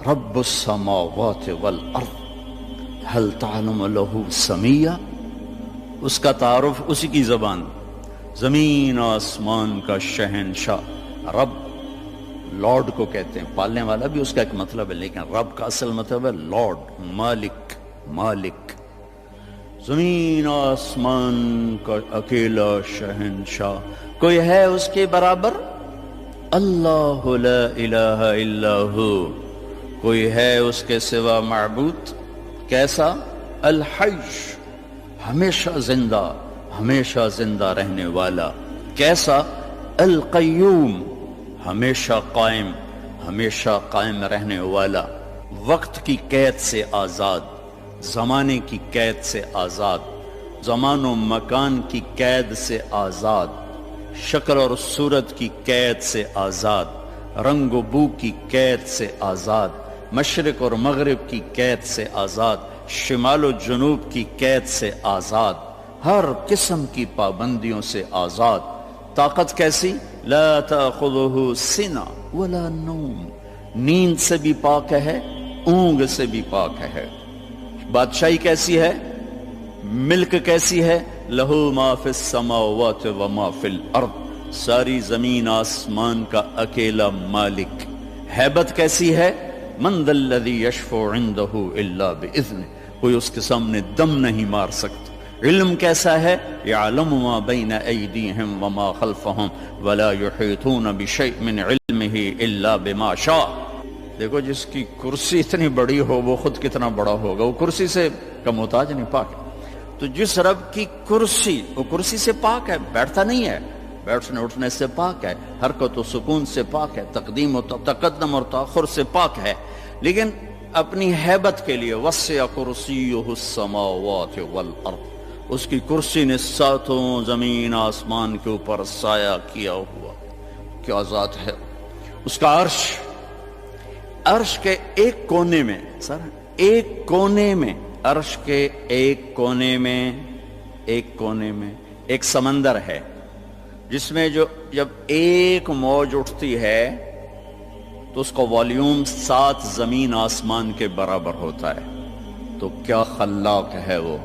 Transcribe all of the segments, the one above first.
رب السماوات والارض هل تعلم له سمیہ، اس کا تعارف اسی کی زبان، زمین آسمان کا شہنشاہ رب، لارڈ کو کہتے ہیں، پالنے والا بھی اس کا ایک مطلب ہے، لیکن رب کا اصل مطلب ہے لارڈ، مالک، مالک، زمین آسمان کا اکیلا شہنشاہ، کوئی ہے اس کے برابر؟ اللہ لا الہ الا ہو، کوئی ہے اس کے سوا معبود؟ کیسا؟ الحی، ہمیشہ زندہ، ہمیشہ زندہ رہنے والا۔ کیسا؟ القیوم، ہمیشہ قائم، ہمیشہ قائم رہنے والا، وقت کی قید سے آزاد، زمانے کی قید سے آزاد، زمان و مکان کی قید سے آزاد، شکل اور صورت کی قید سے آزاد، رنگ و بو کی قید سے آزاد، مشرق اور مغرب کی قید سے آزاد، شمال و جنوب کی قید سے آزاد، ہر قسم کی پابندیوں سے آزاد۔ طاقت کیسی؟ لا تأخذہ سنہ ولا نوم، نیند سے بھی پاک ہے، اونگ سے بھی پاک ہے۔ بادشاہی کیسی ہے؟ ملک کیسی ہے؟ لہو ما فی السماوات وما فی الارض، ساری زمین آسمان کا اکیلا مالک۔ ہیبت کیسی ہے؟ من ذا الذی یشفع عندہ الا باذنہ، کوئی اس کے سامنے دم نہیں مار سکتا۔ علم کیسا ہے؟ یعلم ما بین ایدیہم وما خلفہم ولا یحیطون بشیء من علمہ الا بما شاء۔ دیکھو جس کی کرسی اتنی بڑی ہو وہ خود کتنا بڑا ہوگا، وہ کرسی سے کا محتاج نہیں، پاک ہے۔ تو جس رب کی کرسی، وہ کرسی سے پاک ہے، بیٹھتا نہیں ہے، بیٹھنے اٹھنے سے پاک ہے، حرکت و سکون سے پاک ہے، تقدیم و تقدم اور تاخر سے پاک ہے، لیکن اپنی ہیبت کے لیے وسع کرسیہ السماوات والارض، اس کی کرسی نے ساتوں زمین آسمان کے اوپر سایہ کیا ہوا۔ کیا ذات ہے اس کا عرش، عرش کے ایک کونے میں، سر ایک کونے میں، عرش کے ایک کونے میں، ایک کونے میں ایک سمندر ہے، جس میں جب ایک موج اٹھتی ہے تو اس کا والیوم 7 زمین آسمان کے برابر ہوتا ہے۔ تو کیا خلاق ہے وہ،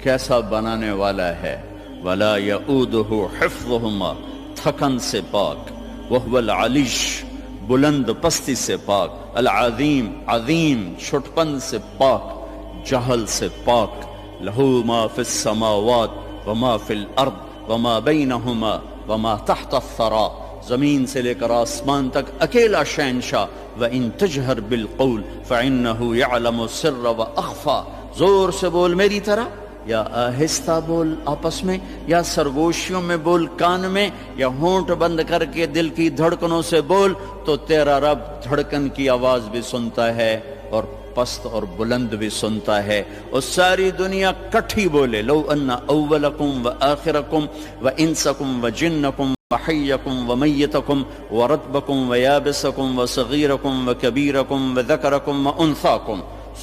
کیسا بنانے والا ہے۔ ولا یؤودہ حفظہما، تھکن سے پاک، وہو العلیش، بلند پستی سے پاک، العظیم، عظیم چھٹپن سے پاک، جہل سے پاک۔ لہو ما فی السماوات وما فی الارض وما بینہما وما تحت الثری، زمین سے لے کر آسمان تک اکیلا شہنشاہ۔ وَإِن تَجْهَرْ بِالْقَوْلِ فَإِنَّهُ يَعْلَمُ السِّرَّ وَأَخْفَى، زور سے بول میری طرح، یا آہستہ بول آپس میں، یا سرگوشیوں میں بول کان میں، یا ہونٹ بند کر کے دل کی دھڑکنوں سے بول، تو تیرا رب دھڑکن کی آواز بھی سنتا ہے اور پست اور بلند بھی سنتا ہے۔ اور ساری دنیا کٹھی بولے، لو ان اولکم و آخرکم و انسکم و جنکم وحیکم ومیتکم ورطبکم ویابسکم وصغیرکم وکبیرکم وذکرکم وانثاکم،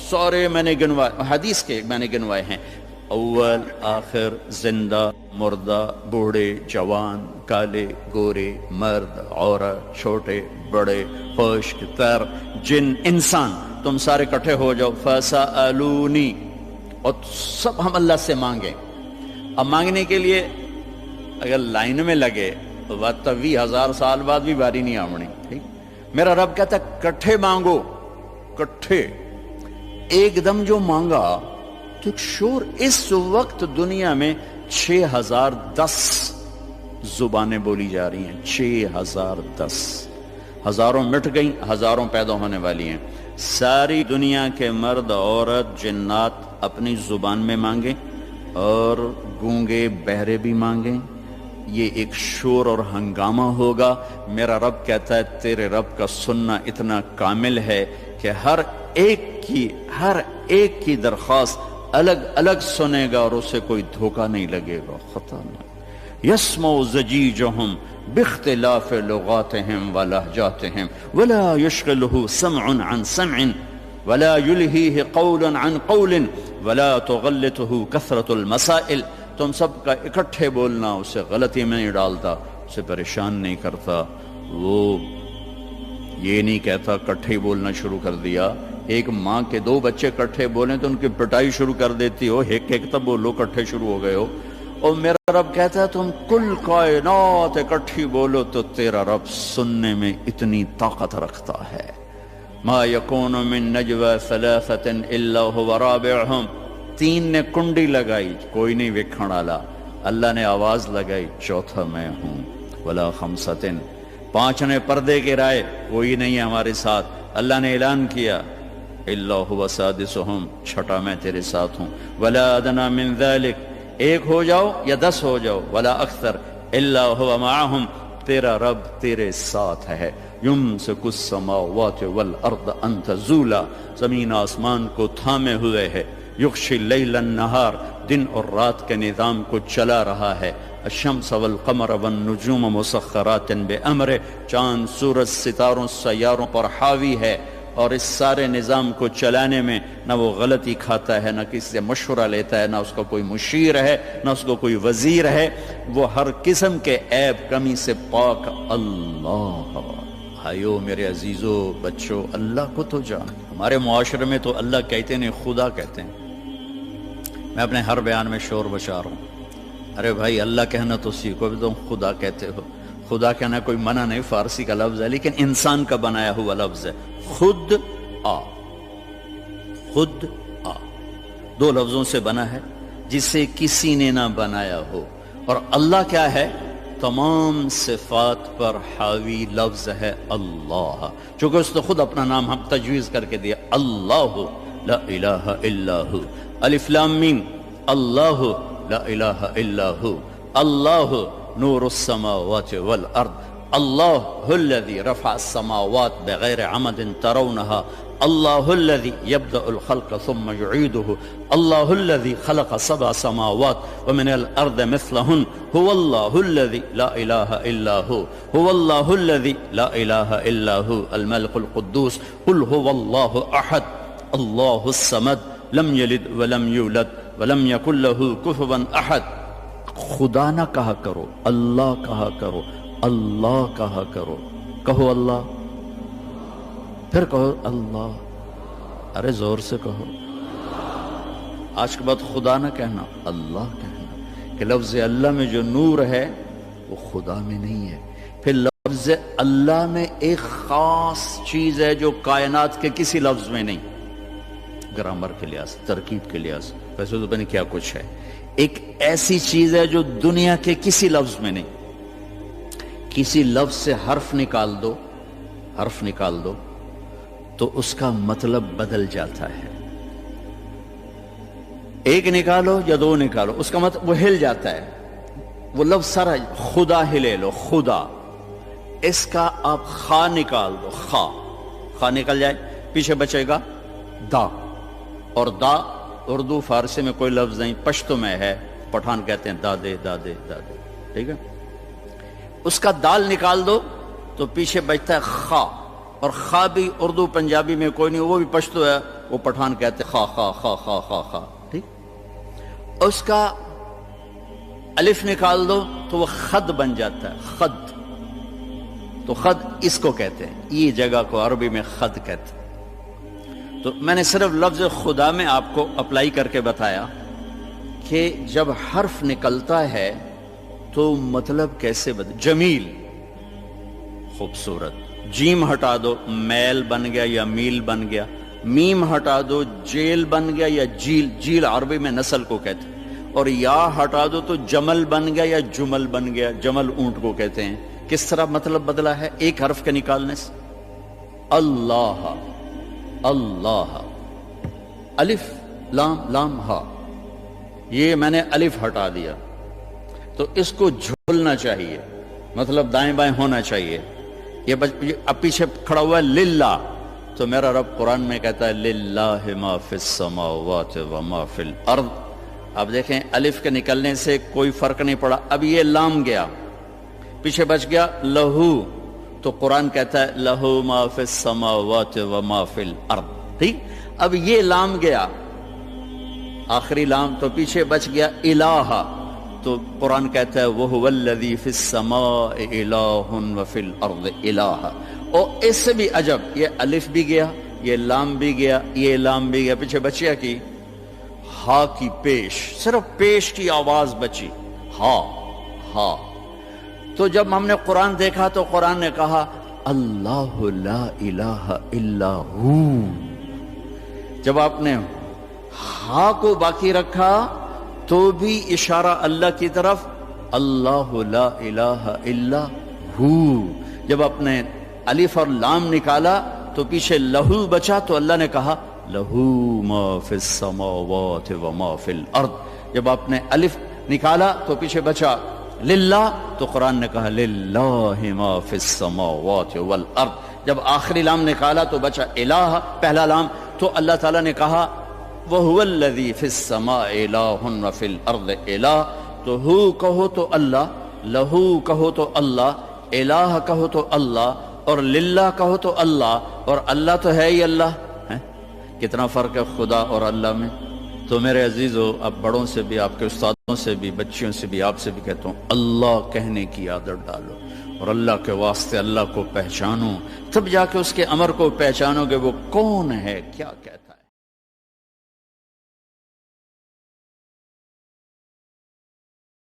سارے میں نے گنوائے، حدیث کے میں نے گنوائے ہیں، اول آخر، زندہ مردہ، بوڑھے جوان، کالے گورے، مرد عورت، چھوٹے بڑے، خشک تر، جن انسان، تم سارے کٹھے ہو جاؤ، فَسَأَلُونِي، اور سب ہم اللہ سے مانگیں۔ اب مانگنے کے لیے اگر لائن میں لگے تو بات 20,000 سال بعد بھی باری نہیں آمنی، ٹھیک؟ میرا رب کہتا ہے کٹھے مانگو، کٹھے، ایک دم جو مانگا تو ایک شور۔ اس وقت دنیا میں 6010 زبانیں بولی جا رہی ہیں، 6010، ہزاروں مٹ گئیں، ہزاروں پیدا ہونے والی ہیں۔ ساری دنیا کے مرد عورت جنات اپنی زبان میں مانگیں اور گونگے بہرے بھی مانگیں، یہ ایک شور اور ہنگامہ ہوگا۔ میرا رب کہتا ہے تیرے رب کا سننا اتنا کامل ہے کہ ہر ایک کی درخواست الگ الگ سنے گا اور اسے کوئی دھوکہ نہیں لگے گا، خطا نہیں۔ یسمع زجیجہم باختلاف لغاتہم ولہجاتہم ولا یشغلہ سمع عن سمع ولا یلہیہ قول عن قول ولا تغلطہ کثرت المسائل، تم سب کا اکٹھے بولنا اسے غلطی میں نہیں ڈالتا، اسے پریشان نہیں کرتا، وہ یہ نہیں کہتا کٹھے بولنا شروع کر دیا. ایک ماں کے دو بچے کٹھے بولیں تو ان کی پٹائی شروع کر دیتی ہو, ایک ایک تب بولو, کٹھے شروع ہو گئے ہو. اور میرا رب کہتا ہے تم کل کائنات اکٹھی بولو تو تیرا رب سننے میں اتنی طاقت رکھتا ہے. ما یکون من نجوى ثلاثة الا هو رابعهم. 3 نے کنڈی لگائی, کوئی نہیں ویکھن والا. اللہ نے آواز لگائی, چوتھا میں ہوں. ولا 5. 5 نے پردے گرائے, کوئی نہیں ہے ہمارے ساتھ. اللہ نے اعلان کیا الا هو سادسهم, چھٹا میں تیرے ساتھ ہوں. ولا ادنى من ذلك, 1 ہو جاؤ یا 10 ہو جاؤ. ولا اکثر الا هو معهم, تیرا رب تیرے ساتھ ہے. یمسک السماوات والارض ان تزولا, زمین آسمان کو تھامے ہوئے ہے. یغشی اللیل النہار, دن اور رات کے نظام کو چلا رہا ہے. الشمس والقمر والنجوم مسخرات بامرہ, چاند سورج ستاروں سیاروں پر حاوی ہے. اور اس سارے نظام کو چلانے میں نہ وہ غلطی کھاتا ہے, نہ کسی سے مشورہ لیتا ہے, نہ اس کا کوئی مشیر ہے, نہ اس کو کوئی وزیر ہے. وہ ہر قسم کے عیب کمی سے پاک اللہ. بھائیو میرے عزیزو بچوں, اللہ کو تو جان. ہمارے معاشرے میں تو اللہ کہتے نہیں, خدا کہتے ہیں. میں اپنے ہر بیان میں شور بچا رہا ہوں, ارے بھائی اللہ کہنا تو سیکھو, بھی تم خدا کہتے ہو. خدا کہنا کوئی منع نہیں, فارسی کا لفظ ہے لیکن انسان کا بنایا ہوا لفظ ہے. خود آ, خود آ 2 لفظوں سے بنا ہے جسے کسی نے نہ بنایا ہو. اور اللہ کیا ہے؟ تمام صفات پر حاوی لفظ ہے اللہ, چونکہ اس نے خود اپنا نام ہم تجویز کر کے دیا, اللہ لا الہ الا ہو. الف لام میم, اللہ لا الہ الا ہو. اللہ نور السماوات والارض, اللہ الذي رفع السماوات بغیر عمد ترونها, اللہ الذي يبدأ الخلق ثم يعيده, اللہ الذي خلق 7 سماوات ومن الارض مثلهن, هو الله الذي لا اله الا هو, هو الله الذي لا اله الا هو الملك القدوس. قل هو الله احد الله الصمد لم يلد ولم يولد ولم يكن له كفوا احد. خدا نہ کہا کرو, اللہ کہا کرو, اللہ کہا کرو. کہو اللہ, پھر کہو اللہ, ارے زور سے کہو. آج کے بعد خدا نہ کہنا, اللہ کہنا, کہ لفظ اللہ میں جو نور ہے وہ خدا میں نہیں ہے. پھر لفظ اللہ میں ایک خاص چیز ہے جو کائنات کے کسی لفظ میں نہیں. گرامر کے لحاظ, ترکیب کے لحاظ, ویسے تو بنے کیا کچھ ہے. ایک ایسی چیز ہے جو دنیا کے کسی لفظ میں نہیں. کسی لفظ سے حرف نکال دو, حرف نکال دو تو اس کا مطلب بدل جاتا ہے. ایک نکالو یا 2 نکالو, اس کا مطلب وہ ہل جاتا ہے. وہ لفظ سارا, خدا ہی لے لو, خدا, اس کا آپ خا نکال دو, خا, خا نکل جائے, پیچھے بچے گا دا. اور دا اردو فارسی میں کوئی لفظ نہیں, پشتو میں ہے, پٹھان کہتے ہیں دادے دادے دادے, ٹھیک ہے. اس کا دال نکال دو تو پیچھے بچتا ہے خا, اور خا بھی اردو پنجابی میں کوئی نہیں, وہ بھی پشتو ہے, وہ پٹھان کہتے ہیں خا خا خا خا خا خا, ٹھیک. اس کا الف نکال دو تو وہ خد بن جاتا ہے, خد. تو خد اس کو کہتے ہیں, یہ جگہ کو عربی میں خد کہتے ہیں. تو میں نے صرف لفظ خدا میں آپ کو اپلائی کر کے بتایا کہ جب حرف نکلتا ہے تو مطلب کیسے جمیل, خوبصورت. جیم ہٹا دو, میل بن گیا یا میل بن گیا. میم ہٹا دو, جیل بن گیا یا جیل, جیل عربی میں نسل کو کہتے ہیں. اور یا ہٹا دو تو جمل بن گیا یا جمل بن گیا, جمل اونٹ کو کہتے ہیں. کس طرح مطلب بدلا ہے ایک حرف کے نکالنے سے. اللہ, اللہ, الف لام لام ہا, یہ میں نے الف ہٹا دیا تو اس کو جھولنا چاہیے, مطلب دائیں بائیں ہونا چاہیے. یہ اب پیچھے کھڑا ہوا ہے للہ, تو میرا رب قرآن میں کہتا ہے للہ ما فی السماوات وما فی الارض. اب دیکھیں الف کے نکلنے سے کوئی فرق نہیں پڑا. اب یہ لام گیا, پیچھے بچ گیا لہو, تو قرآن کہتا ہے لہو ما فی السماوات وما فی الارض, ٹھیک. اب یہ لام گیا, آخری لام, تو پیچھے بچ گیا الہ, تو قرآن کہتا ہے وَهُوَ الَّذِي فِي السَّمَاءِ إِلَٰهٌ وَفِي الْأَرْضِ إِلَٰهٌ. اور اس سے بھی عجب، یہ الف بھی گیا، یہ لام بھی گیا، یہ لام بھی گیا، پیچھے بچیا کی ہا کی پیش، صرف پیش کی آواز بچی، ہا ہا۔ تو جب ہم نے قرآن دیکھا تو قرآن نے کہا اللہ لا الہ الا ہو۔ جب آپ نے ہا کو باقی رکھا تو بھی اشارہ اللہ کی طرف، اللہ لا الہ الا ہو۔ جب آپ نے الف اور لام نکالا تو پیچھے لہو بچا، تو اللہ نے کہا لہو ما فی السماوات و ما فی الارض۔ جب آپ نے الف نکالا تو پیچھے بچا للہ، تو قرآن نے کہا للہ ما فی السماوات والارض۔ جب آخری لام نکالا تو بچا الہ، پہلا لام، تو اللہ تعالیٰ نے کہا وَهُوَ الَّذِي فِي السَّمَاءِ إِلَٰهٌ وَفِي الْأَرْضِ إِلَٰهٌ۔ تو ہو کہو تو اللہ، لہو کہو تو اللہ، الہ کہو تو اللہ، اور للہ کہو تو اللہ، اور اللہ تو ہے ہی اللہ ہے۔ کتنا فرق ہے خدا اور اللہ میں۔ تو میرے عزیزو، اب بڑوں سے بھی، آپ کے استادوں سے بھی، بچیوں سے بھی، آپ سے بھی کہتا ہوں، اللہ کہنے کی عادت ڈالو، اور اللہ کے واسطے اللہ کو پہچانو، تب جا کے اس کے امر کو پہچانو گے وہ کون ہے، کیا کہتا ہے۔